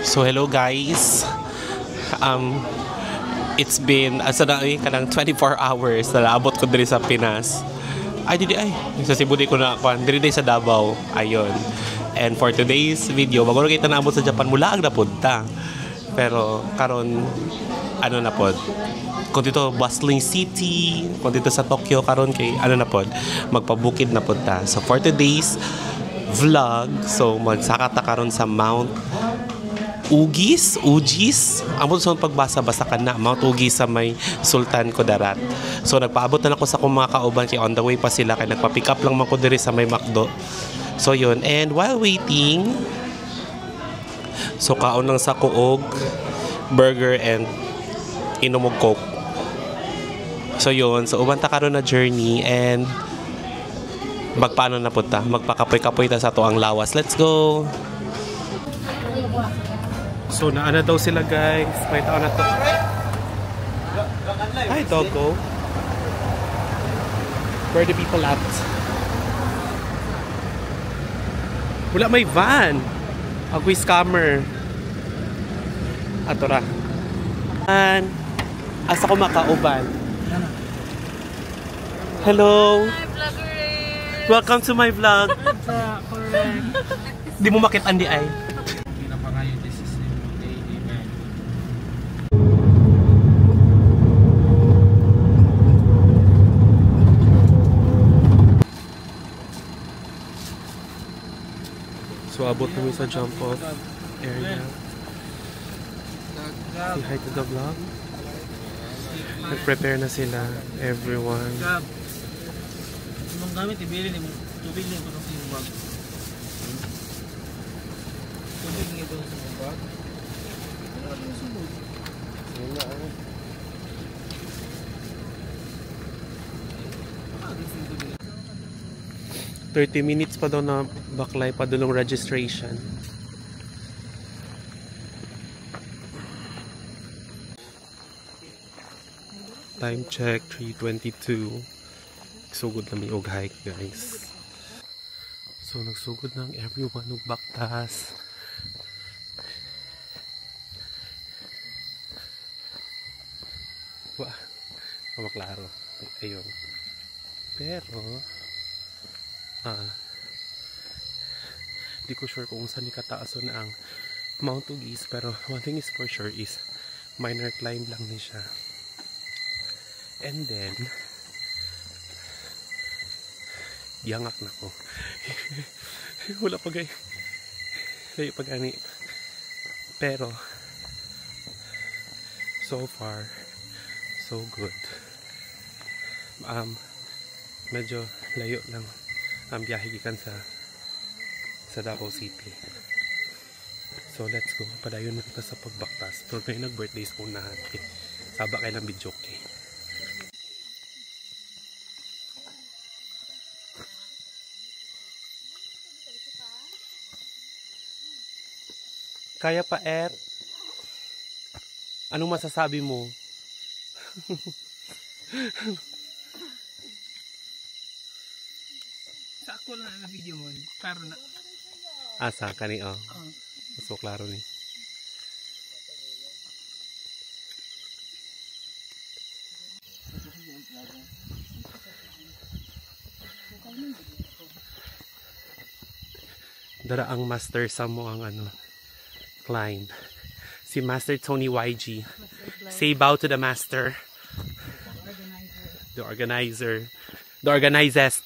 So hello guys. It's been asa na kanang 24 hours na naabot ko diri sa Pinas. Sa Cebu di ko na diri sa Davao. Ayon. And for today's video, bago kita naabot sa Japan mula ang napunta. Pero karon ano na pod. Kung dito bustling city, kung dito sa Tokyo karon kay ano na pod, magpabukid na pod ta. So for today's vlog, so magsakata karon sa Mount Ugis. Ang sa pagbasa-basa ka na Mount Ugis sa may Sultan Kudarat. So nagpaabot na ako sa akong mga kauban kay on the way pa sila kay nagpa-pick up lang man ko diri sa may McDo. So yun, and while waiting, so kaon lang sa kuog, burger and inom og coke. So yun, so uban ta karon na journey and magpaano na punta, magpakapoy-kapoy ta sa to ang lawas. Let's go. So naana daw sila guys. May tao na to. Hi doggo. Where are the people at? Wala may van. Ako'y scammer. Ato ra. Asa ko makauban. Hello. Hi vlogger. Welcome to my vlog. Di mo makit andi ay. So abot kami sa jump off area. Say hi to the vlog. Nag-prepare na sila, everyone. Anong gamit ibili ni tubig ni para sa bag. Tubig ni ito sa bag. Ano sunod? Wala ako. 30 minutes pa daw na baklay pa dulong registration. Time check 3:22. Sugod na may og hike guys. So nagsugod ng everyone og baktas. Wah, maklaro. Ayun. Pero di ko sure kung saan ikataaso na ang Mount Ugis, pero one thing is for sure is minor climb lang ni siya. And then yangak na ko. Wala pa gay. Layo pa gani. Pero so far so good. Medyo layo lang ang biyahe gikan sa Davao City. So let's go. Padayon na kita sa pagbaktas. So may nag-birthdays po na hati. Saba kayo ng video okay. Kaya pa, Ed? Anong masasabi mo? Sakto lang na video mo. Klaro na. Asa kani oh. So klaro ni. Dara ang master sa mo ang climb. Si Master Tony YG. Say bow to the master. The organizer. The organizers.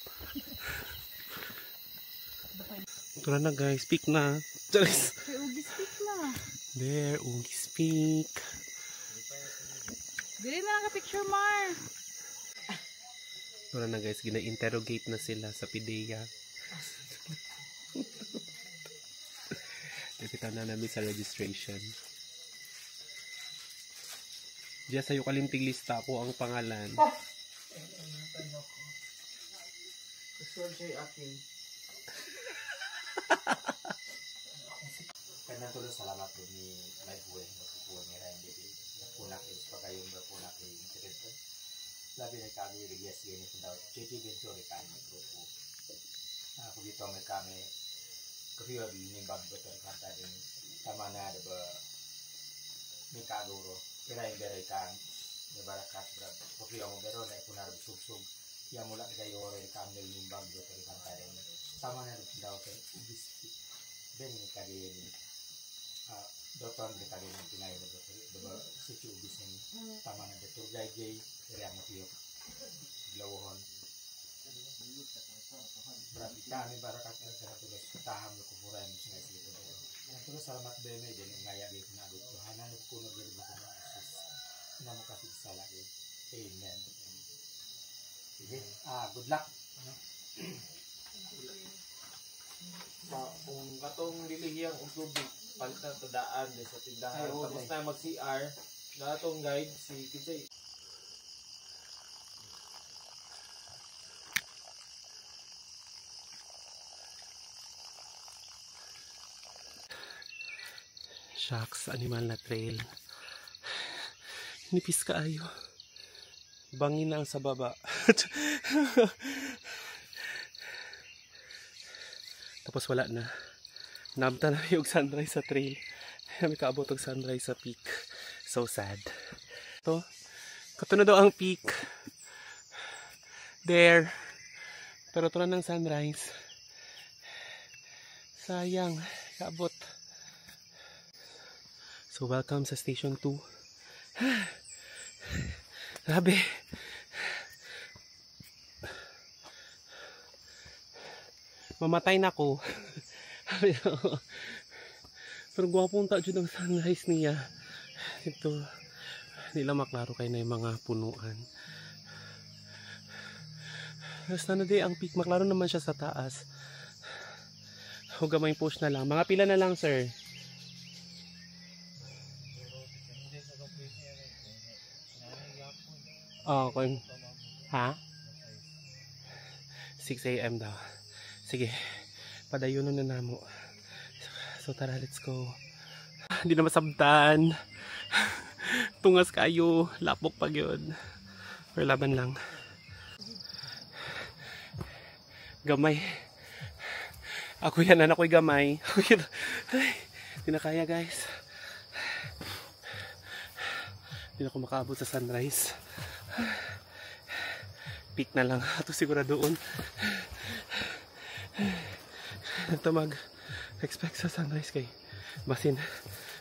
Tara na guys, speak na. Ugis speak na. There, Ugis speak. Dili na ka picture Mar. Tara na guys, gina-interrogate na sila sa PIDEA. Nakita na namin sa registration. Diyan sa'yo kalimtig lista ko ang pangalan. Gusto siya akin. Kaya tuloy salamat po ni Lifeway na ni Ryan Bibi. Napunak is pagkayong napunak ni Internet. Labi na kami regias ganit daw. Chichi Bento ni kami grupo. Ako dito ang kami kahiyo ni Bob Better kanta din tama na ni kaguro beray kan ni barakas brad porque mo bero na ikunar sub ya mula gayo re kamel nimbang do teri kan karen sama na daw ken ubis ben ni kadi ni doton ni kadi ni pinay mo do si ubis ni tama na betul gay re mo tiyo lawon berarti kami barakat na tulos taham ko kuray mo sa sito terus salamat dene din ngaya di na do Tuhan ang puno gid mo ko na mo kasi sala amen sige good luck Kung katong lilihiyang og tubig palitan tadaan di sa tindahan tapos na mag CR na atong guide si Kitsay. Shucks, animal na trail. Nipis kaayo. Bangin na ang sa baba. Tapos wala na. Namta na yung sunrise sa trail. May kaabot ang sunrise sa peak. So sad. Ito. Kato na daw ang peak. There. Pero ito na ng sunrise. Sayang. Kaabot. So welcome sa Station 2. Grabe. Mamatay na ako. Pero gwapong ta dyan ang sunrise niya. Ito. Nila maklaro kayo na yung mga punuan. Basta na di ang peak. Maklaro naman siya sa taas. Huwag gamay push na lang. Mga pila na lang, sir. Oh, kung... Ha? 6 AM daw. Sige. Padayon na namo. So tara, let's go. Hindi na masabtan. Tungas kayo. Lapok pag yun. Or laban lang. Gamay. Ako yan, anak ko'y gamay. Hindi na kaya, guys. Hindi na ako makaabot sa sunrise. Peak na lang. Ito siguro doon. Ito mag-expect sa sunrise kay basin.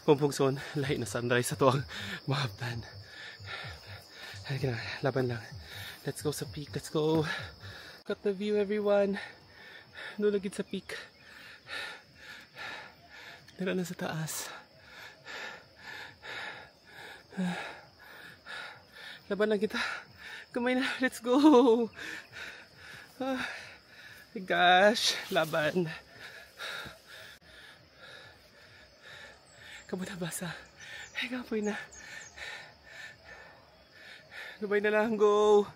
Kumpugson. Lahi na sunrise sa tuwang mahaptan. Laban lang. Let's go sa peak. Let's go. Got the view, everyone. Doon lagit sa peak. Dira na sa taas. Laban lang kita. Kamay na. Let's go. Gosh. Laban. Kamu na basa. Ay, kapoy na. Gabay na lang. Go.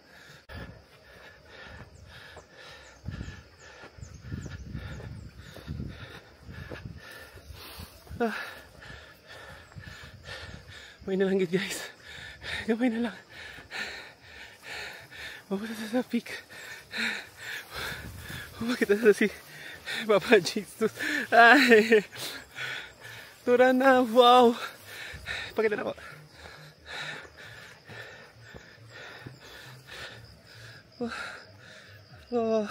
Gabay na lang, guys. Gabay na lang. Mapunta sa peak. Makita na si Papa Jesus. Ay! Tura na. Wow! Pakita na ako. Oh.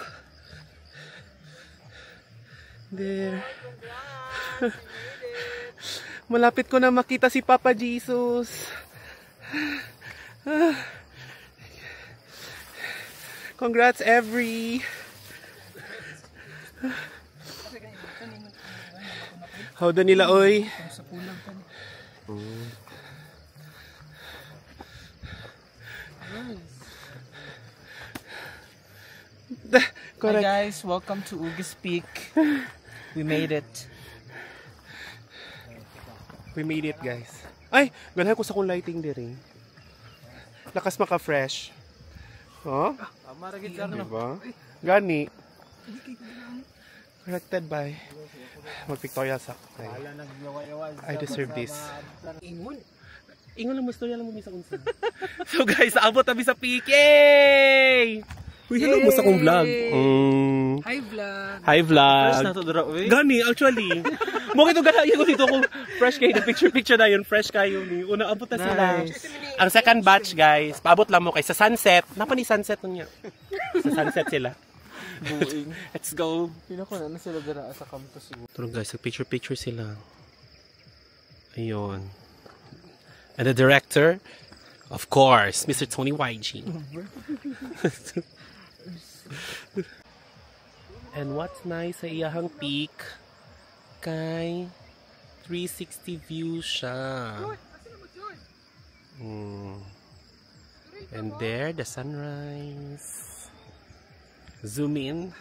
There. Malapit ko na makita si Papa Jesus. Congrats, Every. How da nila, oy? Hi guys, welcome to Ugis Peak. We made it. We made it, guys. Ay, ganahan ko sa kong lighting diri. Lakas maka-fresh. Oh? Maragit ka na. Diba? Gani. Corrected by Mag-Victoria sa I deserve this. Ingon lang mo istorya lang mo bisa unsa. So guys, abot tabi sa peak. Yay! Uy, hello mo sa akong vlog. Hi vlog. Hi vlog. Fresh na to dra, uy. Gani, actually. Mo kito gana ko dito ko fresh kayo. Picture na yun. Fresh kayo ni. Una abot na sila. Ang second batch, guys. Paabot lang mo kay sa sunset. Napa ni sunset niya. Sa sunset sila. Buing. Let's go. Pila ko na sila dira sa campus siguro. Tulong guys, picture sila. Ayun. And the director, of course, Mr. Tony YG. And what's nice sa iyahang peak, kay 360 view siya. And there, the sunrise. Zoom in.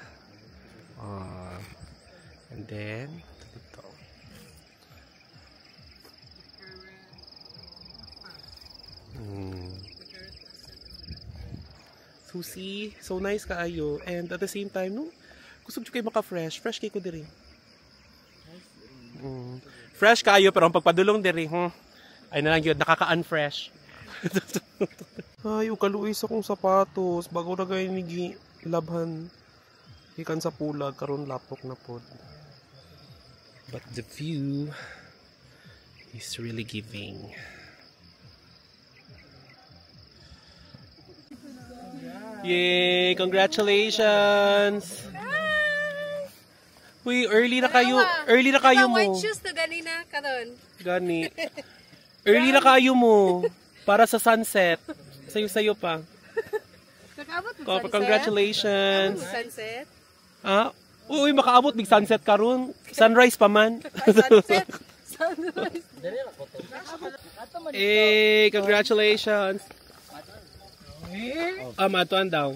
And then, ito. Susi, so nice kaayo. And at the same time, no, gusto ko kayo maka-fresh. Fresh kayo ko diri. Fresh kaayo, pero ang pagpadulong diri, ay na lang yun, nakaka-unfresh. Ay, ukaluis akong sapatos. Bago na kayo nigi labhan. Ikan sa pulag, karon lapok na pod. But the view is really giving. Yay! Congratulations! Uy, early na kayo. Early na kayo mo. White shoes to ganina karon. Gani. Early na kayo mo. Para sa sunset. Sayo-sayo pa. Nakaabot mo sunset. Congratulations. Sunset. Ah? Uy, makaabot big sunset karon. Sunrise pa man. Sunset. Sunrise. Eh, congratulations. Matuan daw.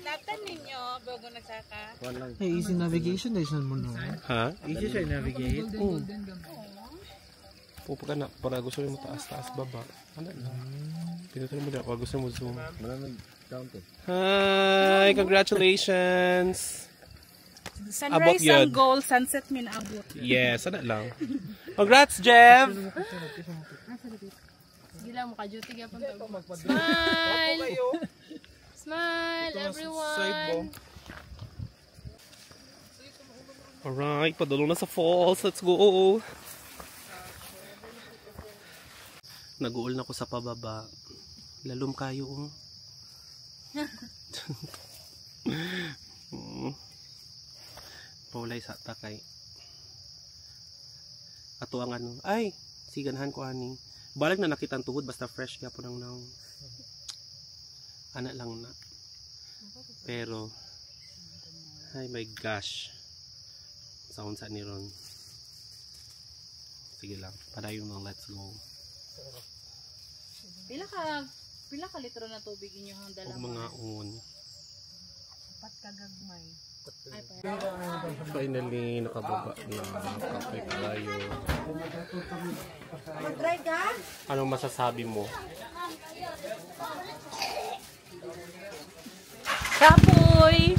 Latan ninyo bago nagsaka. Hey, easy navigation nation mo no. Ha? Easy siya navigate. Pupo ka na, para gusto mo taas-taas baba. Ano na? Pinutuloy mo na, para gusto mo zoom. Hi! Congratulations! Abot Sunrise yun. ang goal, sunset min abot. Yes, ano lang. Congrats, Jeff! Gila mo ka duty gyapon to. Smile. Smile everyone. Alright, padulong na sa falls. Let's go! Nag-uol na ko sa pababa. Lalom kayo. Paulay sa takay. Ato ang ano. Ay, siganhan ko ani. Balag na nakita ang tuhod basta fresh ka po nang anak lang na. Pero ay my gosh. Sound sa ni Ron. Sige lang. Padayon lang, let's go. Pila ka litro na tubig inyo ang dala Huwag mo? mga un. Pat kagagmay. Finally, nakababa na. Perfect tayo. Mag-try ka? Anong masasabi mo? Kapoy!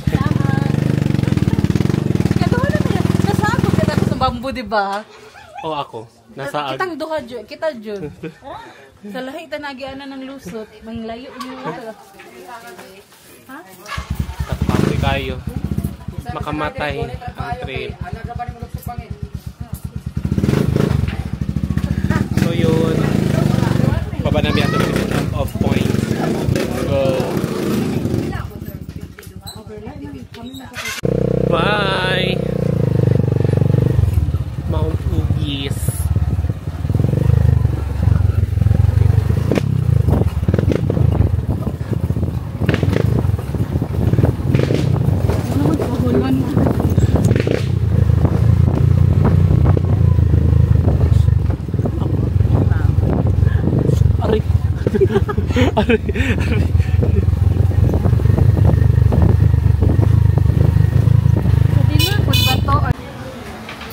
Kagawa na kaya. Nasabog ka na sa bambu, di ba? O ako? Nasaan? Kitang duha dyan. Kita dyan. Sa lahi tanagianan ng lusot. Manglayo niyo. Ha? Tatapos kayo. Makamatay ang trail. So yun. Baba namin ato ng jump off point. Go. Bye! Mount Ugis. Ari. Ari. Ari.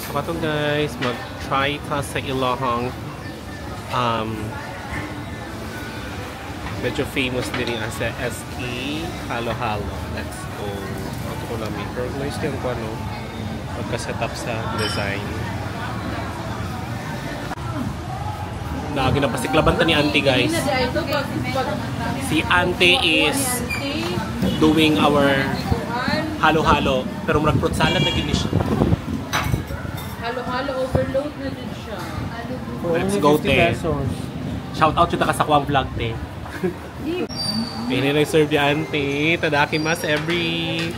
So katong guys, mag-try ta sa ilahang medyo famous din yung sa SE Halo Halo. Let's go. Ito ko namin. Pero nice din ko ano pagka-setup sa design. Lagi na pasiklaban ta ni Auntie guys. Si Auntie is doing our halo-halo. Pero murag fruit salad na gini siya. Halo-halo overload na din siya. Let's go, te. Shout out yung nakasakwang vlog, te. Pili na serve di auntie. Tadakimasu every...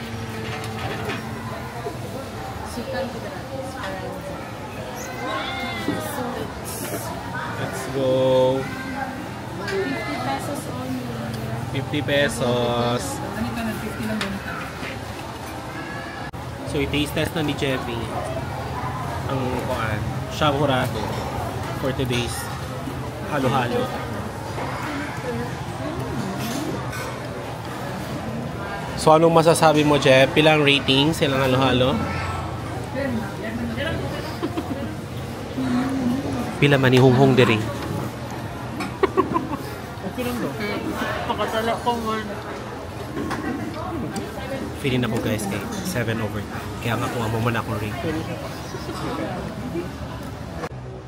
Let's go. 50 pesos only. 50 pesos. So, i-taste test na ni Jeffy ang kuan. Shaburado for today's halo-halo. So, anong masasabi mo, Jeff? Pilang rating silang halo-halo? Pila man ihunghong diri. Pakatala ko man. Feeling na po guys kay 7 over. Kaya nga kung amo man akong rate.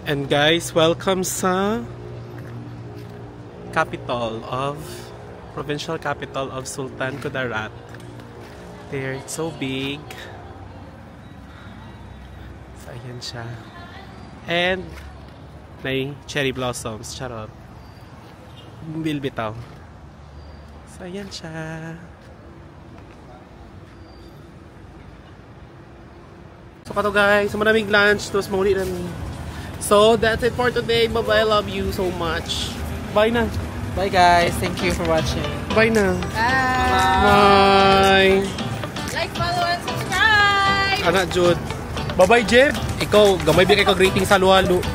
And guys, welcome sa provincial capital of Sultan Kudarat. There, it's so big. So, ayan siya. And may cherry blossoms. Charot. Bilbitaw. So, ayan siya. So, kato guys. Maraming lunch. Tapos mauli na. So, that's it for today. Bye-bye. I love you so much. Bye na. Bye guys, thank you for watching. Bye na. Bye! Bye. Like, follow, and subscribe! Anak Jude. Bye-bye, Jeb. Ikaw, gamay ba kayo rating sa halo-halo?